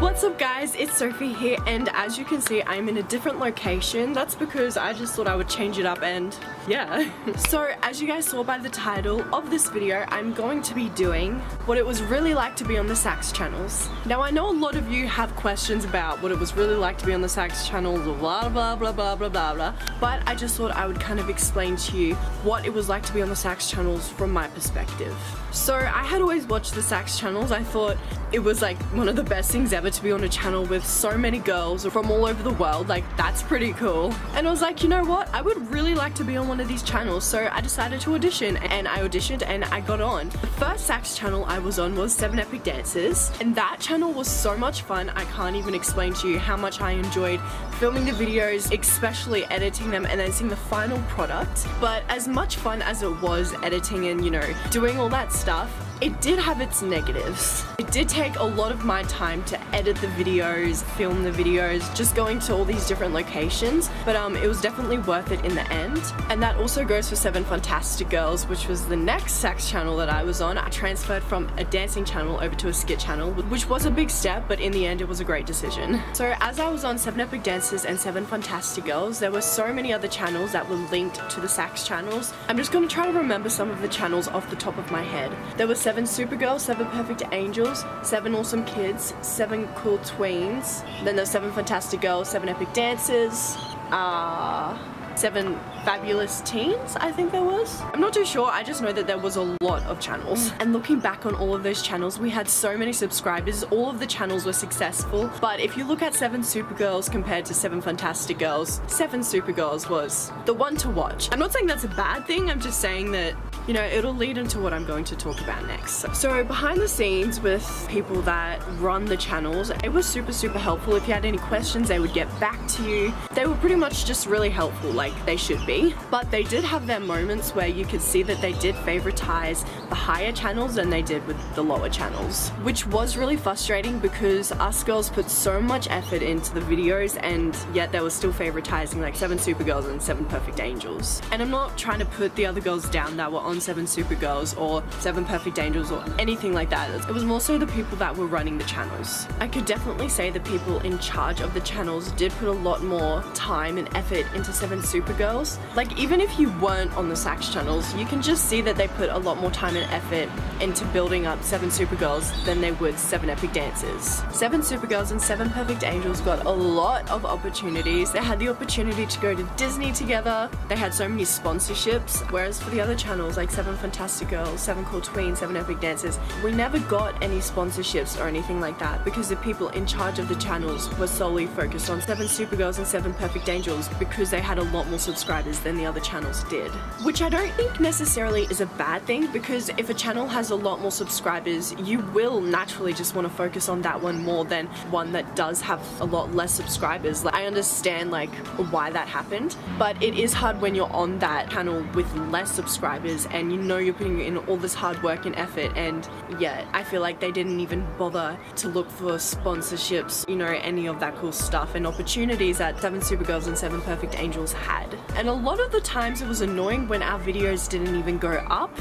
What's up guys, it's Sophie here, and as you can see I'm in a different location. That's because I just thought I would change it up, and yeah. So as you guys saw by the title of this video, I'm going to be doing what it was really like to be on the SAKS channels. Now I know a lot of you have questions about what it was really like to be on the SAKS channels, blah blah blah blah blah blah blah, but I just thought I would kind of explain to you what it was like to be on the SAKS channels from my perspective. So I had always watched the SAKS channels. I thought it was like one of the best things ever to be on a channel with so many girls from all over the world. Like, that's pretty cool. And I was like, you know what, I would really like to be on one of these channels, so I decided to audition, and I auditioned and I got on. The first SAKS channel I was on was 7 Epic Dances, and that channel was so much fun. I can't even explain to you how much I enjoyed filming the videos, especially editing them and then seeing the final product. But as much fun as it was editing and, you know, doing all that stuff, it did have its negatives. It did take a lot of my time to edit the videos, film the videos, just going to all these different locations, but it was definitely worth it in the end. And that also goes for 7 Fantastic Girls, which was the next SAKS channel that I was on. I transferred from a dancing channel over to a skit channel, which was a big step, but in the end it was a great decision. So as I was on 7 Epic Dances and 7 Fantastic Girls, there were so many other channels that were linked to the SAKS channels. I'm just going to try to remember some of the channels off the top of my head. There was 7 Supergirls, 7 Perfect Angels, 7 Awesome Kids, 7 Cool Tweens, then there's 7 Fantastic Girls, 7 Epic Dances, 7 Fabulous Teens, I think there was. I'm not too sure, I just know that there was a lot of channels. And looking back on all of those channels, we had so many subscribers. All of the channels were successful, but if you look at 7 Supergirls compared to 7 Fantastic Girls, 7 Supergirls was the one to watch. I'm not saying that's a bad thing, I'm just saying that, you know, it'll lead into what I'm going to talk about next. So behind the scenes with people that run the channels, it was super helpful. If you had any questions, they would get back to you. They were pretty much just really helpful, like they should be. But they did have their moments where you could see that they did favoritize the higher channels than they did with the lower channels, which was really frustrating because us girls put so much effort into the videos, and yet they were still favoritizing like 7 Supergirls and 7 Perfect Angels. And I'm not trying to put the other girls down that were on 7 Supergirls or 7 Perfect Angels or anything like that. It was more so the people that were running the channels. I could definitely say the people in charge of the channels did put a lot more time and effort into 7 Supergirls. Like, even if you weren't on the SAKS channels, you can just see that they put a lot more time and effort into building up 7 Supergirls than they would 7 Epic Dances. 7 Supergirls and 7 Perfect Angels got a lot of opportunities. They had the opportunity to go to Disney together. They had so many sponsorships, whereas for the other channels like 7 Fantastic Girls, 7 Cool Tweens, 7 Epic Dances, we never got any sponsorships or anything like that because the people in charge of the channels were solely focused on 7 Supergirls and 7 Perfect Angels because they had a lot more subscribers than the other channels did. Which I don't think necessarily is a bad thing, because if a channel has a lot more subscribers, you will naturally just want to focus on that one more than one that does have a lot less subscribers. Like, I understand like why that happened, but it is hard when you're on that channel with less subscribers and you know you're putting in all this hard work and effort, and yet I feel like they didn't even bother to look for sponsorships, you know, any of that cool stuff and opportunities that 7 Supergirls and 7 Perfect Angels had. And a lot of the times it was annoying when our videos didn't even go up.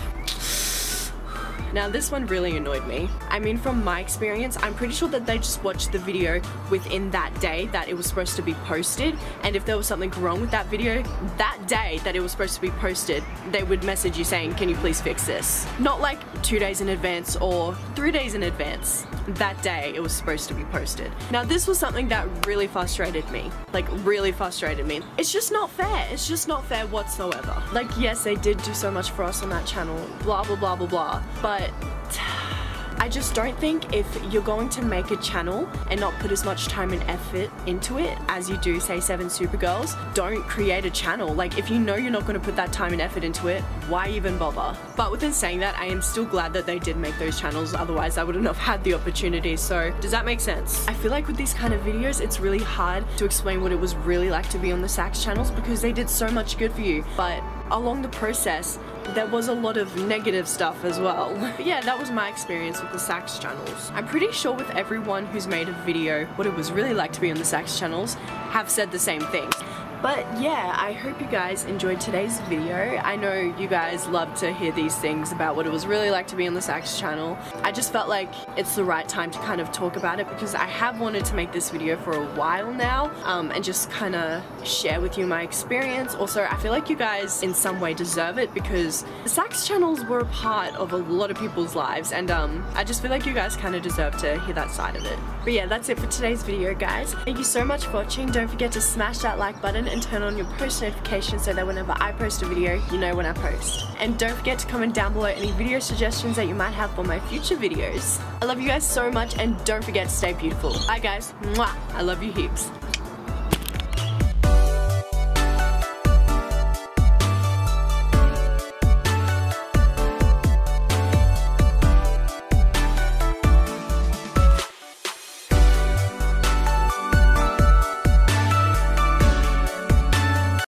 Now this one really annoyed me. I mean, from my experience, I'm pretty sure that they just watched the video within that day that it was supposed to be posted, and if there was something wrong with that video, that day that it was supposed to be posted, they would message you saying, can you please fix this? Not like 2 days in advance or 3 days in advance. That day it was supposed to be posted. Now this was something that really frustrated me. Like, really frustrated me. It's just not fair. It's just not fair whatsoever. Like, yes, they did do so much for us on that channel, blah blah blah blah blah, but I just don't think if you're going to make a channel and not put as much time and effort into it as you do, say, 7 Supergirls, don't create a channel. Like, if you know you're not going to put that time and effort into it, why even bother? But within saying that, I am still glad that they did make those channels, otherwise I wouldn't have had the opportunity. So does that make sense? I feel like with these kind of videos, it's really hard to explain what it was really like to be on the SAKS channels because they did so much good for you, but along the process there was a lot of negative stuff as well. But yeah, that was my experience with the SAKS channels. I'm pretty sure with everyone who's made a video what it was really like to be on the SAKS channels have said the same thing. But yeah, I hope you guys enjoyed today's video. I know you guys love to hear these things about what it was really like to be on the SAKS channel. I just felt like it's the right time to kind of talk about it because I have wanted to make this video for a while now and just kind of share with you my experience. Also, I feel like you guys in some way deserve it because the SAKS channels were a part of a lot of people's lives, and I just feel like you guys kind of deserve to hear that side of it. But yeah, that's it for today's video, guys. Thank you so much for watching. Don't forget to smash that like button and turn on your post notifications so that whenever I post a video, you know when I post. And don't forget to comment down below any video suggestions that you might have for my future videos. I love you guys so much, and don't forget to stay beautiful. Bye guys. Mwah. I love you heaps.